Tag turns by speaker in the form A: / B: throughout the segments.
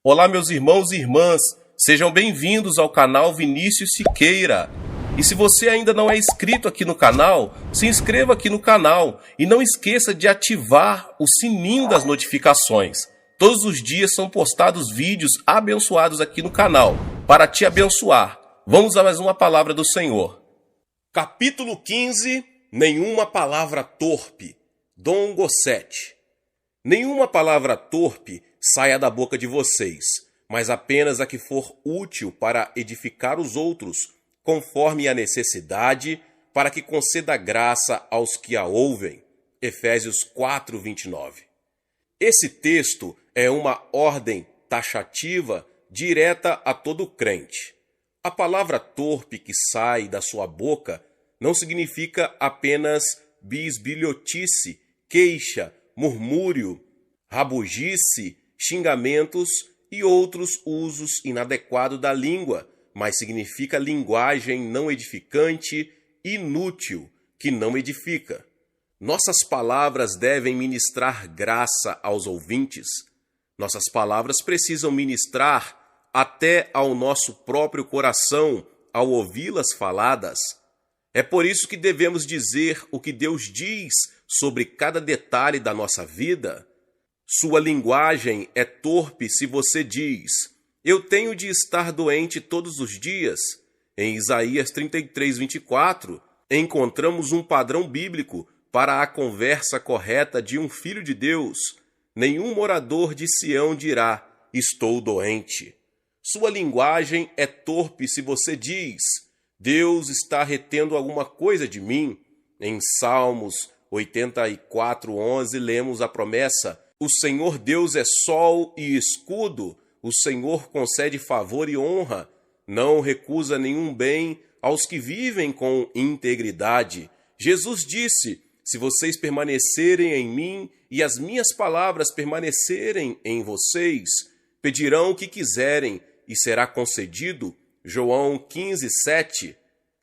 A: Olá, meus irmãos e irmãs, sejam bem-vindos ao canal Vinícius Siqueira. E se você ainda não é inscrito aqui no canal, se inscreva aqui no canal e não esqueça de ativar o sininho das notificações. Todos os dias são postados vídeos abençoados aqui no canal, para te abençoar. Vamos a mais uma palavra do Senhor. Capítulo 15, Nenhuma palavra torpe. Dom Gossete. Nenhuma palavra torpe saia da boca de vocês, mas apenas a que for útil para edificar os outros, conforme a necessidade, para que conceda graça aos que a ouvem. Efésios 4:29. Esse texto é uma ordem taxativa direta a todo crente. A palavra torpe que sai da sua boca não significa apenas bisbilhotice, queixa, murmúrio, rabugice, xingamentos e outros usos inadequados da língua, mas significa linguagem não edificante, inútil, que não edifica. Nossas palavras devem ministrar graça aos ouvintes. Nossas palavras precisam ministrar até ao nosso próprio coração ao ouvi-las faladas. É por isso que devemos dizer o que Deus diz sobre cada detalhe da nossa vida. Sua linguagem é torpe se você diz: eu tenho de estar doente todos os dias. Em Isaías 33:24, encontramos um padrão bíblico para a conversa correta de um filho de Deus. Nenhum morador de Sião dirá: estou doente. Sua linguagem é torpe se você diz: Deus está retendo alguma coisa de mim. Em Salmos 84:11 lemos a promessa: o Senhor Deus é sol e escudo, o Senhor concede favor e honra, não recusa nenhum bem aos que vivem com integridade. Jesus disse: se vocês permanecerem em mim e as minhas palavras permanecerem em vocês, pedirão o que quiserem e será concedido. João 15:7.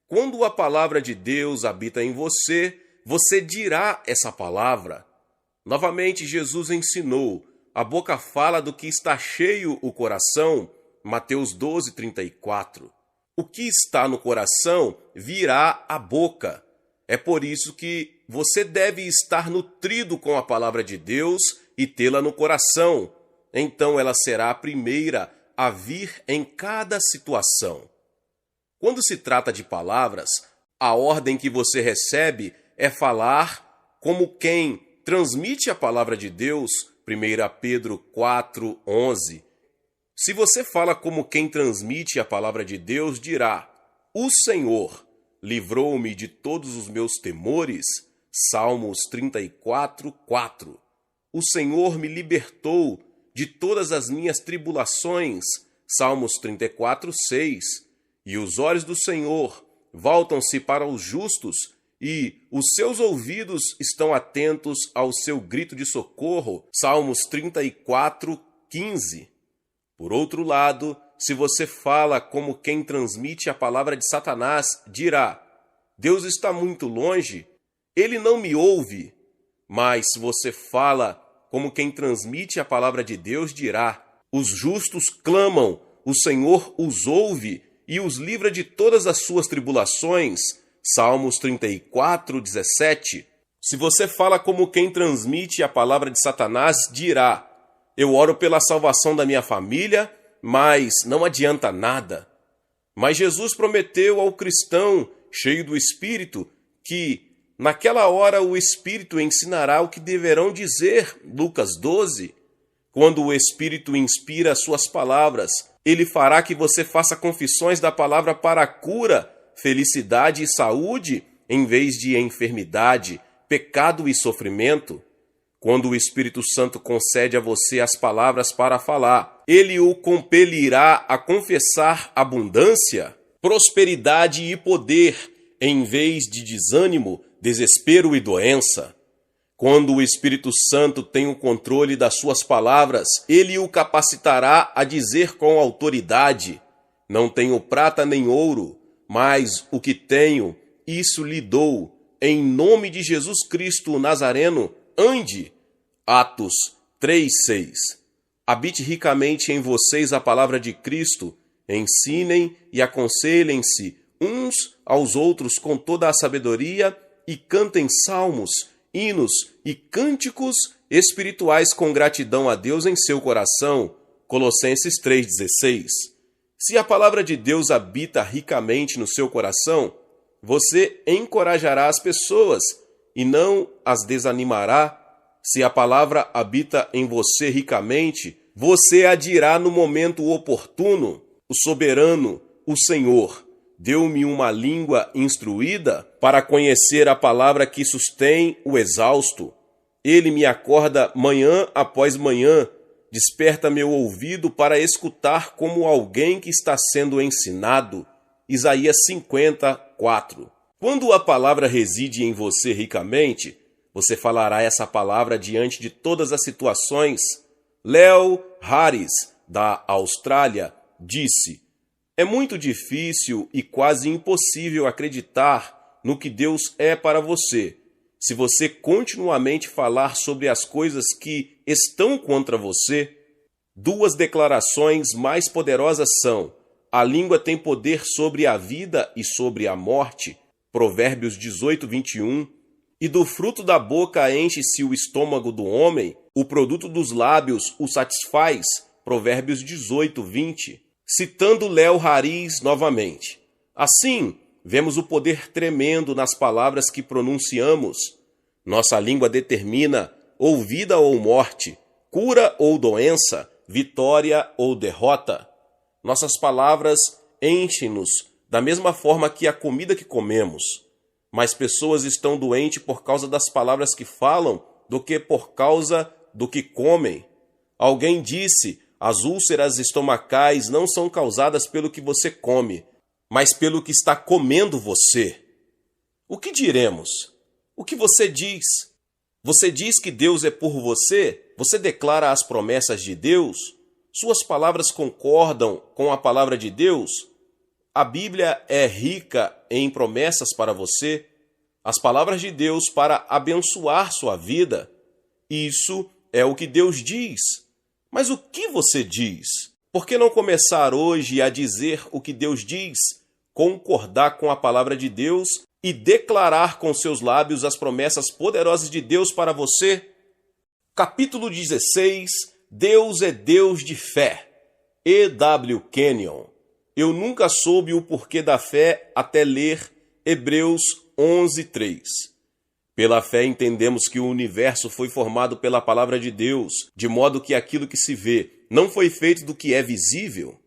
A: Quando a palavra de Deus habita em você, você dirá essa palavra. Novamente, Jesus ensinou: a boca fala do que está cheio o coração. Mateus 12:34. O que está no coração virá à boca. É por isso que você deve estar nutrido com a palavra de Deus e tê-la no coração. Então ela será a primeira a vir em cada situação. Quando se trata de palavras, a ordem que você recebe é falar como quem transmite a palavra de Deus. 1 Pedro 4:11. Se você fala como quem transmite a palavra de Deus, dirá: o Senhor livrou-me de todos os meus temores. Salmos 34:4. O Senhor me libertou de todas as minhas tribulações. Salmos 34:6. E os olhos do Senhor voltam-se para os justos, e os seus ouvidos estão atentos ao seu grito de socorro. Salmos 34:15. Por outro lado, se você fala como quem transmite a palavra de Satanás, dirá: Deus está muito longe, ele não me ouve. Mas se você fala como quem transmite a palavra de Deus, dirá: os justos clamam, o Senhor os ouve e os livra de todas as suas tribulações. Salmos 34:17. Se você fala como quem transmite a palavra de Satanás, dirá: eu oro pela salvação da minha família, mas não adianta nada. Mas Jesus prometeu ao cristão cheio do Espírito que naquela hora o Espírito ensinará o que deverão dizer. Lucas 12. Quando o Espírito inspira as suas palavras, ele fará que você faça confissões da palavra para a cura, felicidade e saúde, em vez de enfermidade, pecado e sofrimento. Quando o Espírito Santo concede a você as palavras para falar, ele o compelirá a confessar abundância, prosperidade e poder, em vez de desânimo, desespero e doença. Quando o Espírito Santo tem o controle das suas palavras, ele o capacitará a dizer com autoridade: não tenho prata nem ouro, mas o que tenho, isso lhe dou. Em nome de Jesus Cristo o Nazareno, ande. Atos 3:6. Habite ricamente em vocês a palavra de Cristo. Ensinem e aconselhem-se uns aos outros com toda a sabedoria e cantem salmos, hinos e cânticos espirituais com gratidão a Deus em seu coração. Colossenses 3,16. Se a palavra de Deus habita ricamente no seu coração, você encorajará as pessoas e não as desanimará. Se a palavra habita em você ricamente, você a dirá no momento oportuno: o soberano, o Senhor, deu-me uma língua instruída para conhecer a palavra que sustém o exausto. Ele me acorda manhã após manhã, desperta meu ouvido para escutar como alguém que está sendo ensinado. Isaías 50:4. Quando a palavra reside em você ricamente, você falará essa palavra diante de todas as situações. Leo Harris, da Austrália, disse: é muito difícil e quase impossível acreditar no que Deus é para você, se você continuamente falar sobre as coisas que estão contra você. Duas declarações mais poderosas são: a língua tem poder sobre a vida e sobre a morte, Provérbios 18:21, e do fruto da boca enche-se o estômago do homem, o produto dos lábios o satisfaz, Provérbios 18:20. Citando Leo Harris novamente: assim, vemos o poder tremendo nas palavras que pronunciamos. Nossa língua determina ou vida ou morte, cura ou doença, vitória ou derrota. Nossas palavras enchem-nos da mesma forma que a comida que comemos. Mais pessoas estão doentes por causa das palavras que falam do que por causa do que comem. Alguém disse: as úlceras estomacais não são causadas pelo que você come, mas pelo que está comendo você. O que diremos? O que você diz? Você diz que Deus é por você? Você declara as promessas de Deus? Suas palavras concordam com a palavra de Deus? A Bíblia é rica em promessas para você, as palavras de Deus para abençoar sua vida. Isso é o que Deus diz. Mas o que você diz? Por que não começar hoje a dizer o que Deus diz, concordar com a palavra de Deus e declarar com seus lábios as promessas poderosas de Deus para você? Capítulo 16. Deus é Deus de fé. E.W. Kenyon. Eu nunca soube o porquê da fé até ler Hebreus 11:3. Pela fé entendemos que o universo foi formado pela palavra de Deus, de modo que aquilo que se vê não foi feito do que é visível.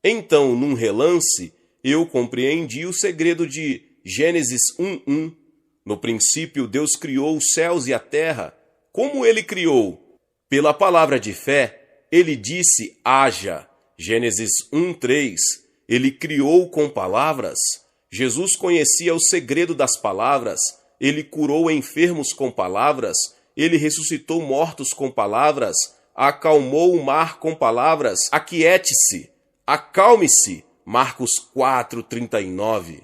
A: Então, num relance, eu compreendi o segredo de Gênesis 1:1. No princípio, Deus criou os céus e a terra. Como ele criou? Pela palavra de fé, ele disse: haja. Gênesis 1:3. Ele criou com palavras. Jesus conhecia o segredo das palavras. Ele curou enfermos com palavras, ele ressuscitou mortos com palavras, acalmou o mar com palavras, aquiete-se, acalme-se, Marcos 4:39.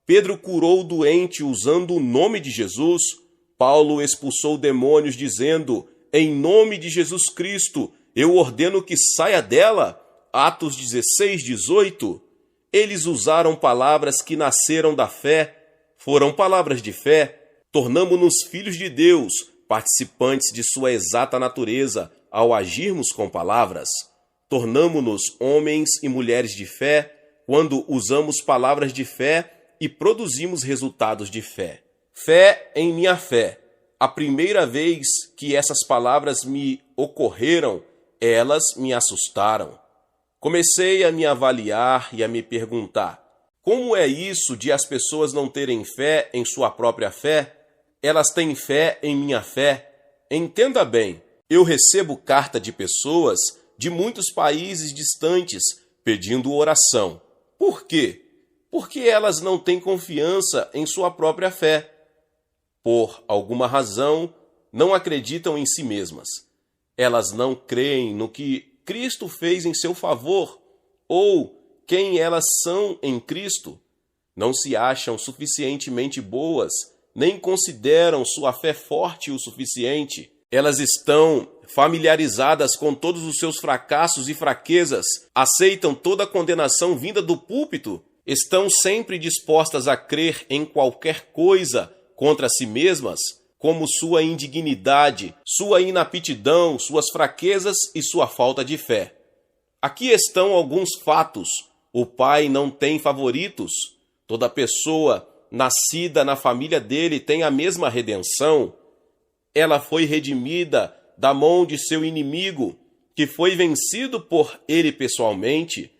A: Pedro curou o doente usando o nome de Jesus. Paulo expulsou demônios dizendo: em nome de Jesus Cristo, eu ordeno que saia dela. Atos 16:18. Eles usaram palavras que nasceram da fé, foram palavras de fé. Tornamo-nos filhos de Deus, participantes de sua exata natureza, ao agirmos com palavras. Tornamo-nos homens e mulheres de fé quando usamos palavras de fé e produzimos resultados de fé. Fé em minha fé. A primeira vez que essas palavras me ocorreram, elas me assustaram. Comecei a me avaliar e a me perguntar: como é isso de as pessoas não terem fé em sua própria fé? Elas têm fé em minha fé. Entenda bem, eu recebo carta de pessoas de muitos países distantes pedindo oração. Por quê? Porque elas não têm confiança em sua própria fé. Por alguma razão, não acreditam em si mesmas. Elas não creem no que Cristo fez em seu favor ou quem elas são em Cristo. Não se acham suficientemente boas, nem consideram sua fé forte o suficiente. Elas estão familiarizadas com todos os seus fracassos e fraquezas, aceitam toda a condenação vinda do púlpito, estão sempre dispostas a crer em qualquer coisa contra si mesmas, como sua indignidade, sua inaptidão, suas fraquezas e sua falta de fé. Aqui estão alguns fatos. O Pai não tem favoritos. Toda pessoa nascida na família dele tem a mesma redenção. Ela foi redimida da mão de seu inimigo, que foi vencido por ele pessoalmente.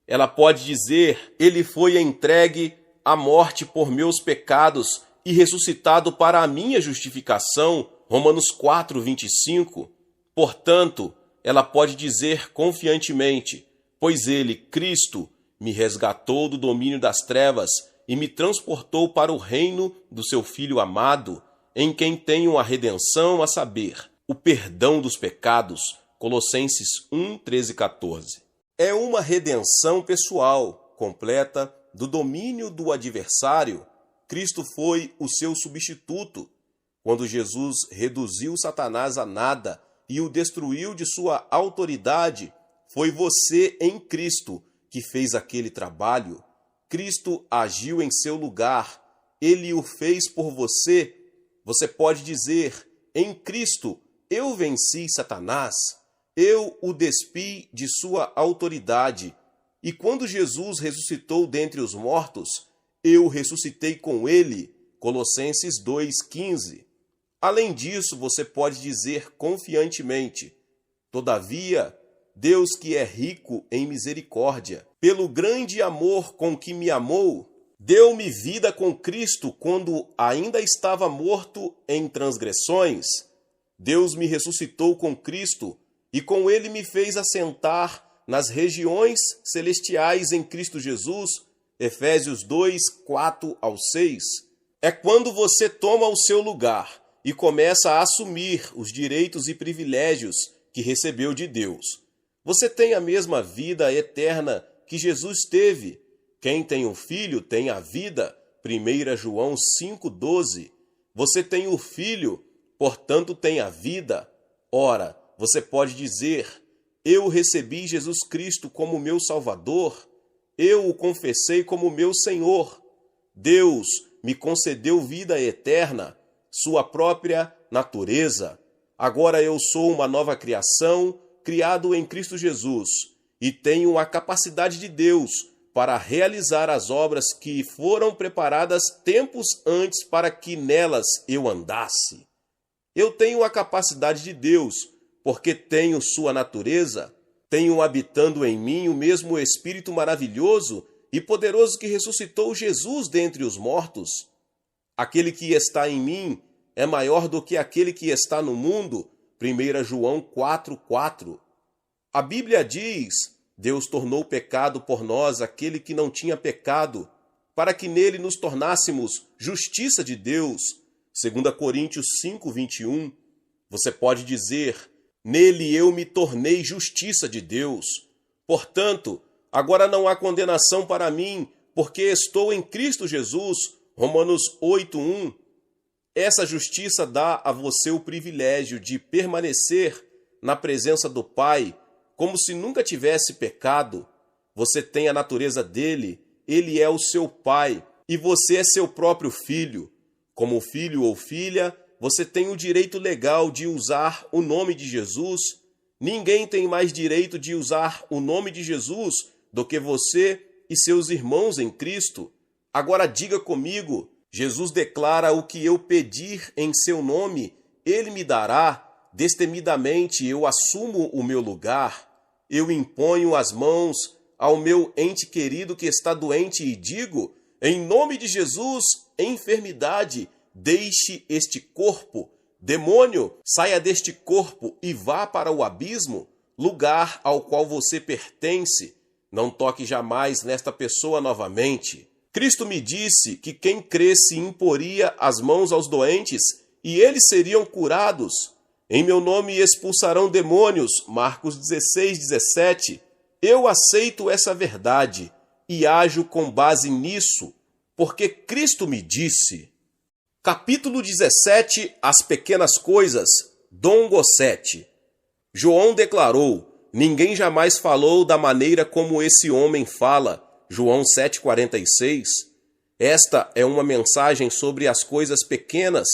A: Ela pode dizer: ele foi entregue à morte por meus pecados e ressuscitado para a minha justificação. Romanos 4:25. Portanto, ela pode dizer confiantemente: pois ele, Cristo, me resgatou do domínio das trevas e me transportou para o reino do seu Filho amado, em quem tenho a redenção, a saber, o perdão dos pecados. Colossenses 1, 13 e 14. É uma redenção pessoal, completa, do domínio do adversário. Cristo foi o seu substituto. Quando Jesus reduziu Satanás a nada e o destruiu de sua autoridade, foi você em Cristo que fez aquele trabalho. Cristo agiu em seu lugar. Ele o fez por você. Você pode dizer: em Cristo eu venci Satanás. Eu o despi de sua autoridade. E quando Jesus ressuscitou dentre os mortos, eu ressuscitei com ele. Colossenses 2,15. Além disso, você pode dizer confiantemente: todavia, Deus, que é rico em misericórdia, pelo grande amor com que me amou, deu-me vida com Cristo quando ainda estava morto em transgressões. Deus me ressuscitou com Cristo e com ele me fez assentar nas regiões celestiais em Cristo Jesus. Efésios 2, 4 ao 6. É quando você toma o seu lugar e começa a assumir os direitos e privilégios que recebeu de Deus. Você tem a mesma vida eterna que Jesus teve. Quem tem o Filho tem a vida. 1 João 5,12. Você tem o Filho, portanto tem a vida. Ora, você pode dizer: eu recebi Jesus Cristo como meu Salvador. Eu o confessei como meu Senhor. Deus me concedeu vida eterna, sua própria natureza. Agora eu sou uma nova criação, criado em Cristo Jesus, e tenho a capacidade de Deus para realizar as obras que foram preparadas tempos antes para que nelas eu andasse. Eu tenho a capacidade de Deus, porque tenho sua natureza, tenho habitando em mim o mesmo Espírito maravilhoso e poderoso que ressuscitou Jesus dentre os mortos. Aquele que está em mim é maior do que aquele que está no mundo. 1 João 4,4. A Bíblia diz: Deus tornou pecado por nós aquele que não tinha pecado, para que nele nos tornássemos justiça de Deus. 2 Coríntios 5:21. Você pode dizer: nele eu me tornei justiça de Deus. Portanto, agora não há condenação para mim, porque estou em Cristo Jesus. Romanos 8:1. Essa justiça dá a você o privilégio de permanecer na presença do Pai, como se nunca tivesse pecado. Você tem a natureza dele, ele é o seu Pai, e você é seu próprio filho. Como filho ou filha, você tem o direito legal de usar o nome de Jesus. Ninguém tem mais direito de usar o nome de Jesus do que você e seus irmãos em Cristo. Agora diga comigo: Jesus declara: o que eu pedir em seu nome, ele me dará. Destemidamente eu assumo o meu lugar. Eu imponho as mãos ao meu ente querido que está doente e digo: em nome de Jesus, enfermidade, deixe este corpo. Demônio, saia deste corpo e vá para o abismo, lugar ao qual você pertence. Não toque jamais nesta pessoa novamente. Cristo me disse que quem cresce imporia as mãos aos doentes e eles seriam curados. Em meu nome expulsarão demônios. Marcos 16:17. Eu aceito essa verdade e ajo com base nisso, porque Cristo me disse. Capítulo 17. As pequenas coisas. Dom Gossete. João declarou: ninguém jamais falou da maneira como esse homem fala. João 7,46. Esta é uma mensagem sobre as coisas pequenas,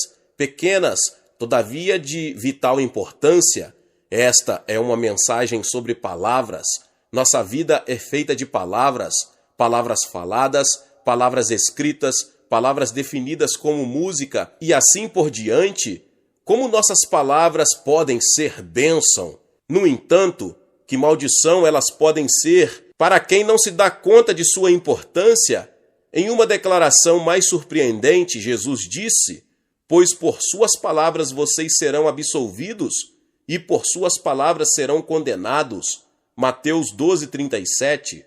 A: todavia de vital importância. Esta é uma mensagem sobre palavras. Nossa vida é feita de palavras, palavras faladas, palavras escritas, palavras definidas como música e assim por diante. Como nossas palavras podem ser bênção? No entanto, que maldição elas podem ser para quem não se dá conta de sua importância? Em uma declaração mais surpreendente, Jesus disse: pois por suas palavras vocês serão absolvidos e por suas palavras serão condenados. Mateus 12:37.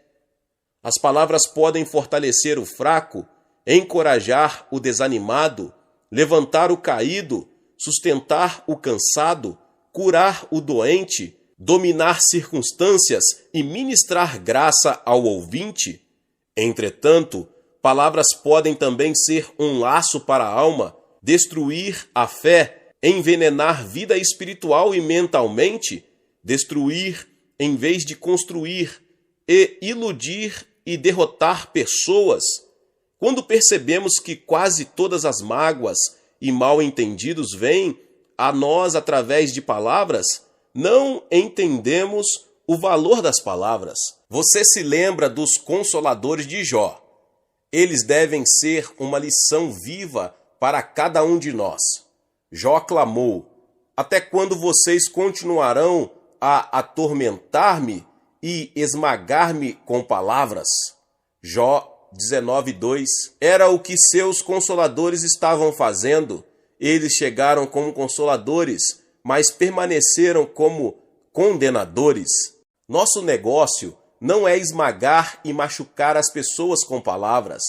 A: As palavras podem fortalecer o fraco, encorajar o desanimado, levantar o caído, sustentar o cansado, curar o doente, dominar circunstâncias e ministrar graça ao ouvinte. Entretanto, palavras podem também ser um laço para a alma, destruir a fé, envenenar vida espiritual e mentalmente, destruir em vez de construir, e iludir e derrotar pessoas. Quando percebemos que quase todas as mágoas e mal-entendidos vêm a nós através de palavras, não entendemos o valor das palavras. Você se lembra dos consoladores de Jó? Eles devem ser uma lição viva para cada um de nós. Jó clamou: até quando vocês continuarão a atormentar-me e esmagar-me com palavras? Jó 19:2. Era o que seus consoladores estavam fazendo. Eles chegaram como consoladores, mas permaneceram como condenadores. Nosso negócio não é esmagar e machucar as pessoas com palavras.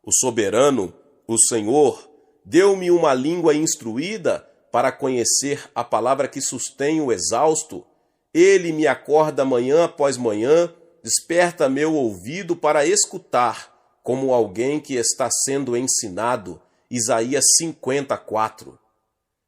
A: O soberano, o Senhor, deu-me uma língua instruída para conhecer a palavra que sustém o exausto. Ele me acorda manhã após manhã, desperta meu ouvido para escutar, como alguém que está sendo ensinado. Isaías 50:4.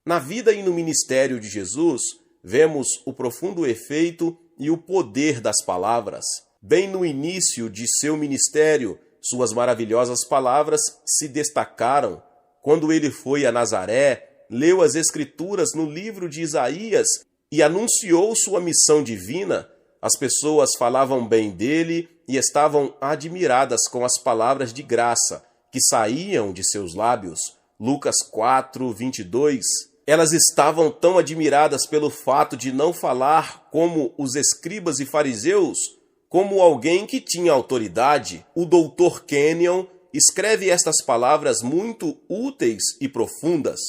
A: Na vida e no ministério de Jesus, vemos o profundo efeito e o poder das palavras. Bem no início de seu ministério, suas maravilhosas palavras se destacaram. Quando ele foi a Nazaré, leu as Escrituras no livro de Isaías e anunciou sua missão divina, as pessoas falavam bem dele e estavam admiradas com as palavras de graça que saíam de seus lábios. Lucas 4:22. Elas estavam tão admiradas pelo fato de não falar como os escribas e fariseus, como alguém que tinha autoridade. O Dr. Kenyon escreve estas palavras muito úteis e profundas.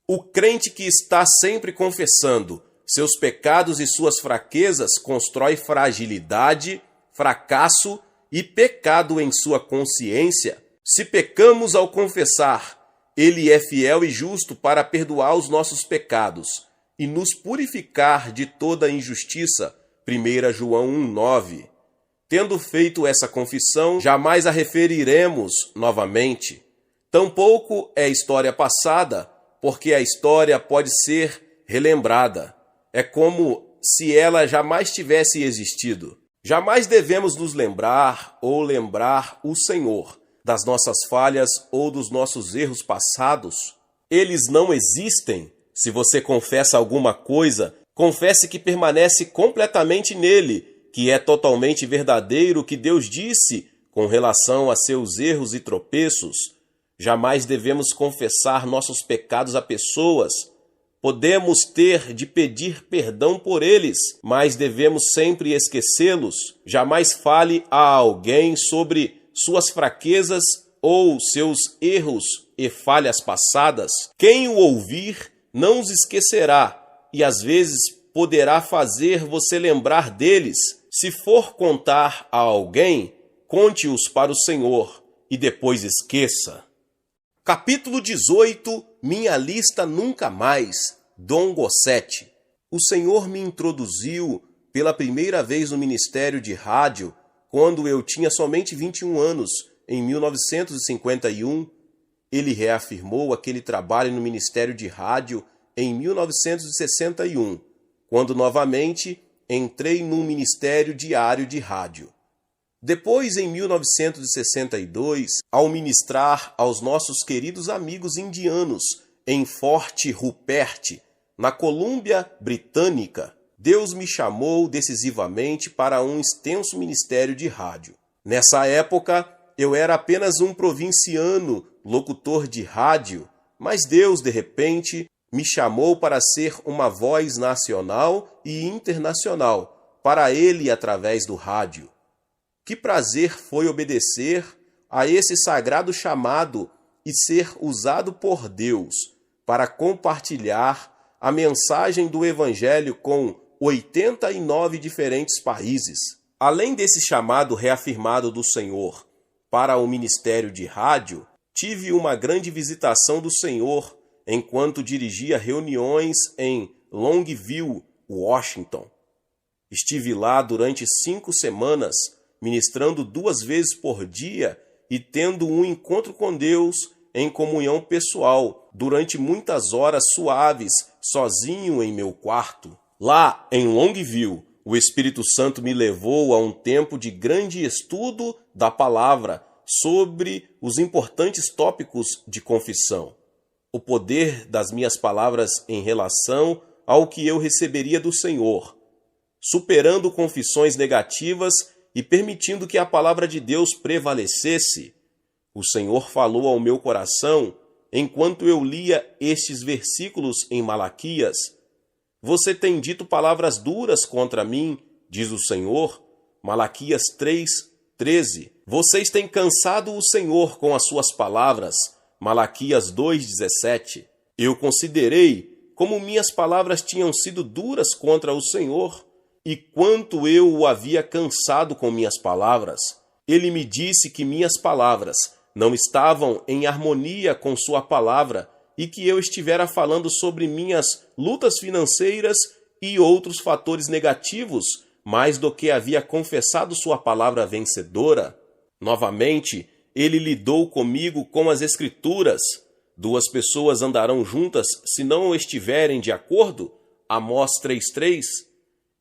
A: O crente que está sempre confessando seus pecados e suas fraquezas constrói fragilidade, fracasso e pecado em sua consciência. Se pecamos ao confessar, ele é fiel e justo para perdoar os nossos pecados e nos purificar de toda injustiça. 1 João 1:9. Tendo feito essa confissão, jamais a referiremos novamente. Tampouco é história passada, porque a história pode ser relembrada. É como se ela jamais tivesse existido. Jamais devemos nos lembrar ou lembrar o Senhor das nossas falhas ou dos nossos erros passados. Eles não existem. Se você confessa alguma coisa, confesse que permanece completamente nele, que é totalmente verdadeiro o que Deus disse com relação a seus erros e tropeços. Jamais devemos confessar nossos pecados a pessoas. Podemos ter de pedir perdão por eles, mas devemos sempre esquecê-los. Jamais fale a alguém sobre suas fraquezas ou seus erros e falhas passadas. Quem o ouvir não os esquecerá e às vezes poderá fazer você lembrar deles. Se for contar a alguém, conte-os para o Senhor e depois esqueça. Capítulo 18. Minha lista nunca mais. Dom Gossete. O Senhor me introduziu pela primeira vez no ministério de rádio quando eu tinha somente 21 anos, em 1951. Ele reafirmou aquele trabalho no ministério de rádio em 1961, quando novamente entrei num ministério diário de rádio. Depois, em 1962, ao ministrar aos nossos queridos amigos indianos em Fort Rupert, na Colômbia Britânica, Deus me chamou decisivamente para um extenso ministério de rádio. Nessa época, eu era apenas um provinciano, locutor de rádio, mas Deus, de repente, me chamou para ser uma voz nacional e internacional para Ele através do rádio. Que prazer foi obedecer a esse sagrado chamado e ser usado por Deus para compartilhar a mensagem do Evangelho com 89 diferentes países. Além desse chamado reafirmado do Senhor para o ministério de rádio, tive uma grande visitação do Senhor enquanto dirigia reuniões em Longview, Washington. Estive lá durante 5 semanas, ministrando 2 vezes por dia e tendo um encontro com Deus em comunhão pessoal durante muitas horas suaves, sozinho em meu quarto. Lá em Longview, o Espírito Santo me levou a um tempo de grande estudo da palavra sobre os importantes tópicos de confissão. O poder das minhas palavras em relação ao que eu receberia do Senhor, superando confissões negativas e permitindo que a palavra de Deus prevalecesse. O Senhor falou ao meu coração enquanto eu lia estes versículos em Malaquias. Você tem dito palavras duras contra mim, diz o Senhor. Malaquias 3:13. Vocês têm cansado o Senhor com as suas palavras. Malaquias 2:17. Eu considerei como minhas palavras tinham sido duras contra o Senhor e quanto eu o havia cansado com minhas palavras. Ele me disse que minhas palavras não estavam em harmonia com sua palavra e que eu estivera falando sobre minhas lutas financeiras e outros fatores negativos, mais do que havia confessado sua palavra vencedora. Novamente, ele lidou comigo com as Escrituras. 2 pessoas andarão juntas se não estiverem de acordo. Amós 3:3.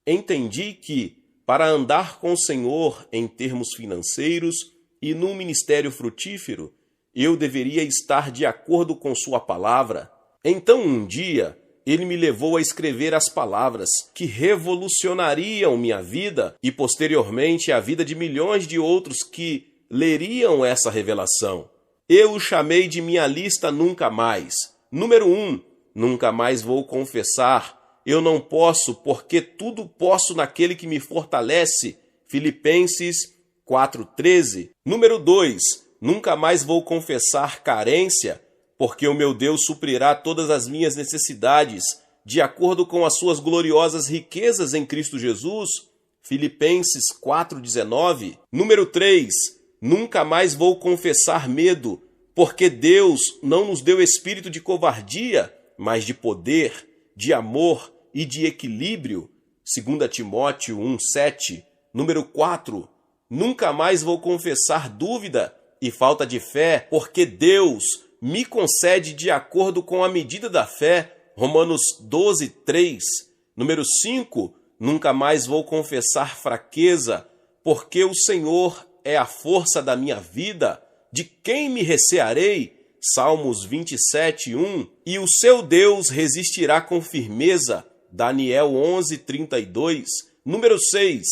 A: Entendi que, para andar com o Senhor em termos financeiros e num ministério frutífero, eu deveria estar de acordo com sua palavra. Então, um dia, ele me levou a escrever as palavras que revolucionariam minha vida e, posteriormente, a vida de milhões de outros que leriam essa revelação. Eu o chamei de minha lista nunca mais. Número 1, nunca mais vou confessar. Eu não posso, porque tudo posso naquele que me fortalece. Filipenses 4:13. Número 2, nunca mais vou confessar carência, porque o meu Deus suprirá todas as minhas necessidades, de acordo com as suas gloriosas riquezas em Cristo Jesus. Filipenses 4:19. Número 3, nunca mais vou confessar medo, porque Deus não nos deu espírito de covardia, mas de poder, de amor e de equilíbrio. 2 Timóteo 1:7. Número 4, nunca mais vou confessar dúvida e falta de fé, porque Deus me concede de acordo com a medida da fé. Romanos 12:3. Número 5, nunca mais vou confessar fraqueza, porque o Senhor é a força da minha vida. De quem me recearei? Salmos 27:1. E o seu Deus resistirá com firmeza. Daniel 11:32. Número 6.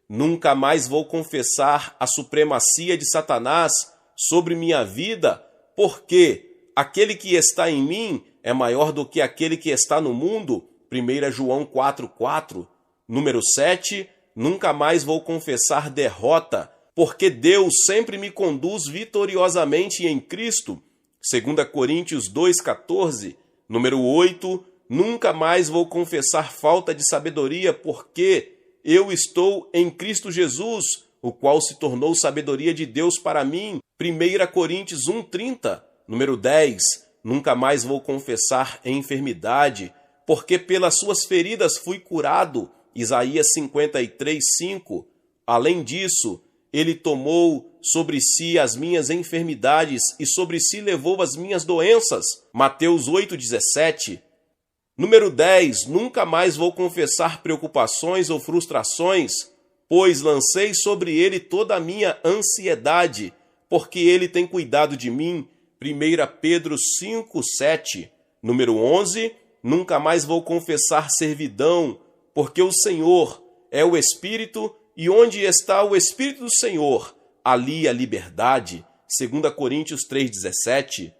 A: Nunca mais vou confessar a supremacia de Satanás sobre minha vida, porque aquele que está em mim é maior do que aquele que está no mundo. 1 João 4:4. Número 7. Nunca mais vou confessar derrota, porque Deus sempre me conduz vitoriosamente em Cristo. 2 Coríntios 2:14. Número 8. Nunca mais vou confessar falta de sabedoria, porque eu estou em Cristo Jesus, o qual se tornou sabedoria de Deus para mim. 1 Coríntios 1:30. Número 10. Nunca mais vou confessar enfermidade, porque pelas suas feridas fui curado. Isaías 53:5. Além disso, ele tomou sobre si as minhas enfermidades e sobre si levou as minhas doenças. Mateus 8:17. Número 10, nunca mais vou confessar preocupações ou frustrações, pois lancei sobre ele toda a minha ansiedade, porque ele tem cuidado de mim. 1 Pedro 5:7. Número 11, nunca mais vou confessar servidão, porque o Senhor é o Espírito, e onde está o Espírito do Senhor, ali a liberdade. 2 Coríntios 3:17.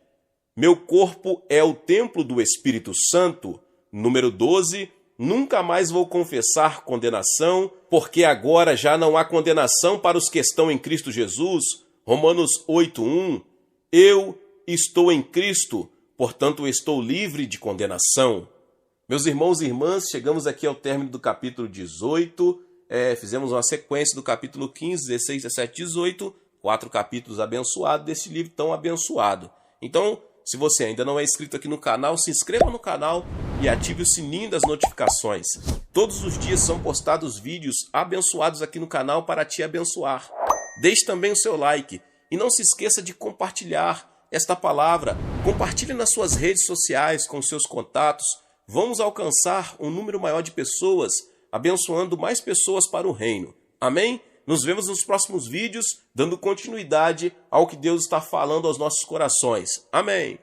A: Meu corpo é o templo do Espírito Santo. Número 12, nunca mais vou confessar condenação, porque agora já não há condenação para os que estão em Cristo Jesus. Romanos 8:1. Eu estou em Cristo, portanto estou livre de condenação. Meus irmãos e irmãs, chegamos aqui ao término do capítulo 18, fizemos uma sequência do capítulo 15, 16, 17, 18, 4 capítulos abençoados desse livro tão abençoado. Então, se você ainda não é inscrito aqui no canal, se inscreva no canal e ative o sininho das notificações. Todos os dias são postados vídeos abençoados aqui no canal para te abençoar. Deixe também o seu like e não se esqueça de compartilhar esta palavra. Compartilhe nas suas redes sociais, com seus contatos. Vamos alcançar um número maior de pessoas, abençoando mais pessoas para o reino. Amém? Nos vemos nos próximos vídeos, dando continuidade ao que Deus está falando aos nossos corações. Amém.